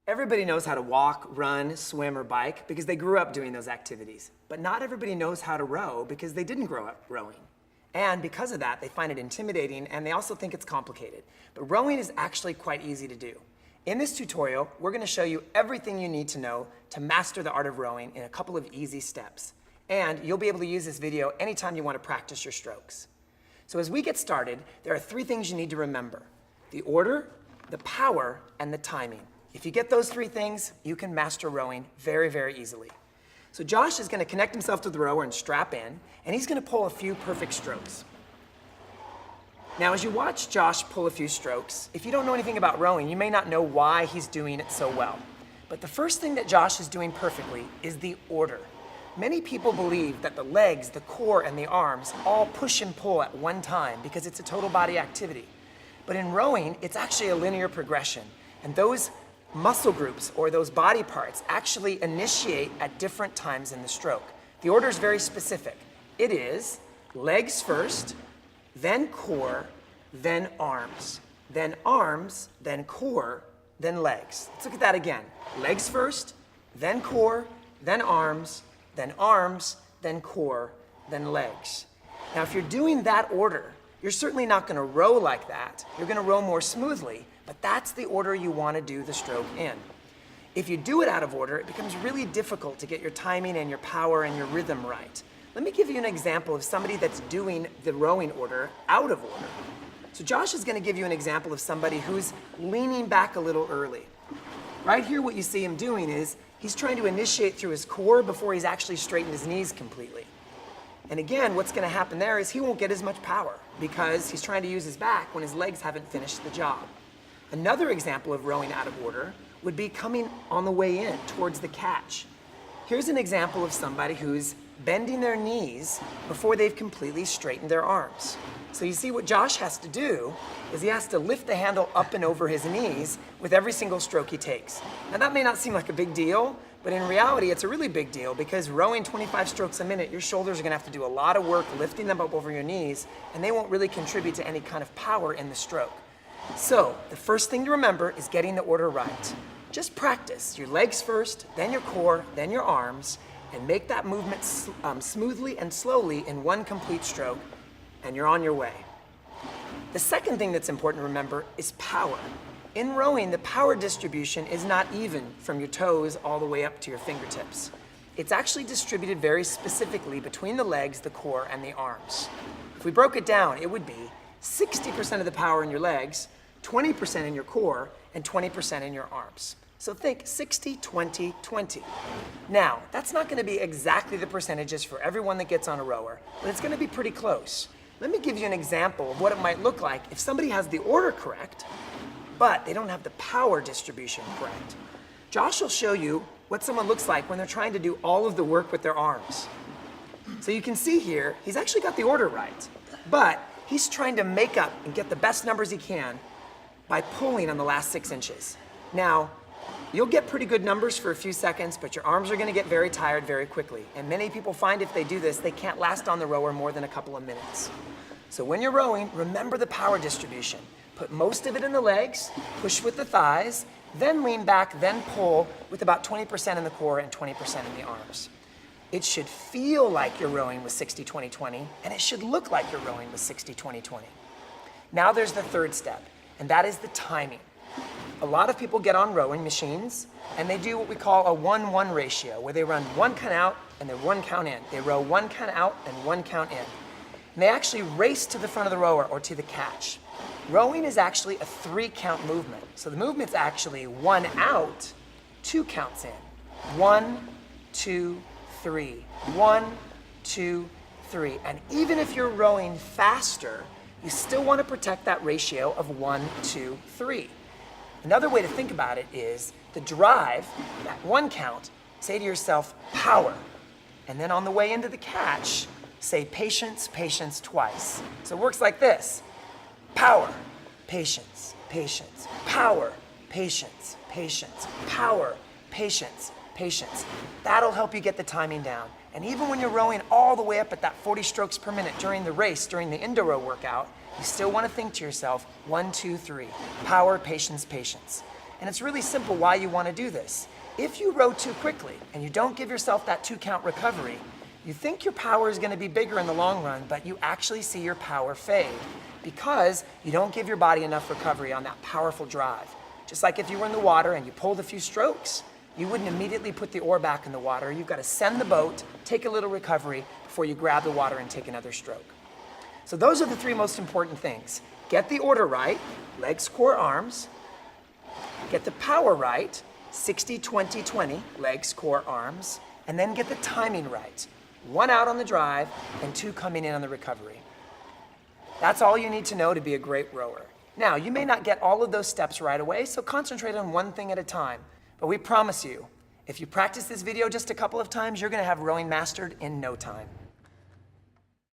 Everybody knows how to walk, run, swim, or bike because they grew up doing those activities. But not everybody knows how to row because they didn't grow up rowing. And because of that, they find it intimidating and they also think it's complicated. But rowing is actually quite easy to do. In this tutorial, we're going to show you everything you need to know to master the art of rowing in a couple of easy steps. And you'll be able to use this video anytime you want to practice your strokes. So as we get started, there are three things you need to remember: the order, the power, and the timing. If you get those three things, you can master rowing very, very easily. So Josh is going to connect himself to the rower and strap in, and he's going to pull a few perfect strokes. Now, as you watch Josh pull a few strokes, if you don't know anything about rowing, you may not know why he's doing it so well. But the first thing that Josh is doing perfectly is the order. Many people believe that the legs, the core, and the arms all push and pull at one time because it's a total body activity. But in rowing, it's actually a linear progression, and those muscle groups or those body parts actually initiate at different times in the stroke. The order is very specific. It is legs first, then core, then arms, then core, then legs. Let's look at that again. Legs first, then core, then arms, then core, then legs. Now, if you're doing that order, you're certainly not going to row like that. You're going to row more smoothly, but that's the order you want to do the stroke in. If you do it out of order, it becomes really difficult to get your timing and your power and your rhythm right. Let me give you an example of somebody that's doing the rowing order out of order. So Josh is going to give you an example of somebody who's leaning back a little early. Right here, what you see him doing is he's trying to initiate through his core before he's actually straightened his knees completely. And again, what's going to happen there is he won't get as much power because he's trying to use his back when his legs haven't finished the job. Another example of rowing out of order would be coming on the way in towards the catch. Here's an example of somebody who's bending their knees before they've completely straightened their arms. So you see what Josh has to do is he has to lift the handle up and over his knees with every single stroke he takes. Now that may not seem like a big deal, but in reality it's a really big deal because rowing 25 strokes a minute, your shoulders are going to have to do a lot of work lifting them up over your knees, and they won't really contribute to any kind of power in the stroke. So the first thing to remember is getting the order right. Just practice your legs first, then your core, then your arms, and make that movement smoothly and slowly in one complete stroke, and you're on your way. The second thing that's important to remember is power. In rowing, the power distribution is not even from your toes all the way up to your fingertips. It's actually distributed very specifically between the legs, the core, and the arms. If we broke it down, it would be 60% of the power in your legs, 20% in your core, and 20% in your arms. So think 60, 20, 20. Now, that's not going to be exactly the percentages for everyone that gets on a rower, but it's going to be pretty close. Let me give you an example of what it might look like if somebody has the order correct, but they don't have the power distribution correct. Josh will show you what someone looks like when they're trying to do all of the work with their arms. So you can see here, he's actually got the order right, but he's trying to make up and get the best numbers he can by pulling on the last 6 inches. Now, you'll get pretty good numbers for a few seconds, but your arms are going to get very tired very quickly. And many people find if they do this, they can't last on the rower more than a couple of minutes. So when you're rowing, remember the power distribution. Put most of it in the legs, push with the thighs, then lean back, then pull with about 20% in the core and 20% in the arms. It should feel like you're rowing with 60-20-20, and it should look like you're rowing with 60-20-20. Now there's the third step, and that is the timing. A lot of people get on rowing machines, and they do what we call a 1-1 ratio, where they run 1 count out and then 1 count in. They row 1 count out and 1 count in. And they actually race to the front of the rower or to the catch. Rowing is actually a 3-count movement. So the movement's actually 1 out, 2 counts in. 1, 2, 3. 1, 2, 3. And even if you're rowing faster, you still want to protect that ratio of 1, 2, 3. Another way to think about it is the drive, that 1 count, say to yourself, power. And then on the way into the catch, say patience, patience twice. So it works like this: power, patience, patience, power, patience, patience, power, patience, patience. That'll help you get the timing down. And even when you're rowing all the way up at that 40 strokes per minute during the race, during the indoor row workout, you still want to think to yourself, 1, 2, 3, power, patience, patience. And it's really simple why you want to do this. If you row too quickly and you don't give yourself that 2-count recovery, you think your power is going to be bigger in the long run, but you actually see your power fade because you don't give your body enough recovery on that powerful drive. Just like if you were in the water and you pulled a few strokes, you wouldn't immediately put the oar back in the water. You've got to send the boat, take a little recovery before you grab the water and take another stroke. So those are the 3 most important things. Get the order right, legs, core, arms. Get the power right, 60-20-20, legs, core, arms. And then get the timing right. 1 out on the drive and 2 coming in on the recovery. That's all you need to know to be a great rower. Now, you may not get all of those steps right away, so concentrate on one thing at a time. But we promise you, if you practice this video just a couple of times, you're going to have rowing mastered in no time.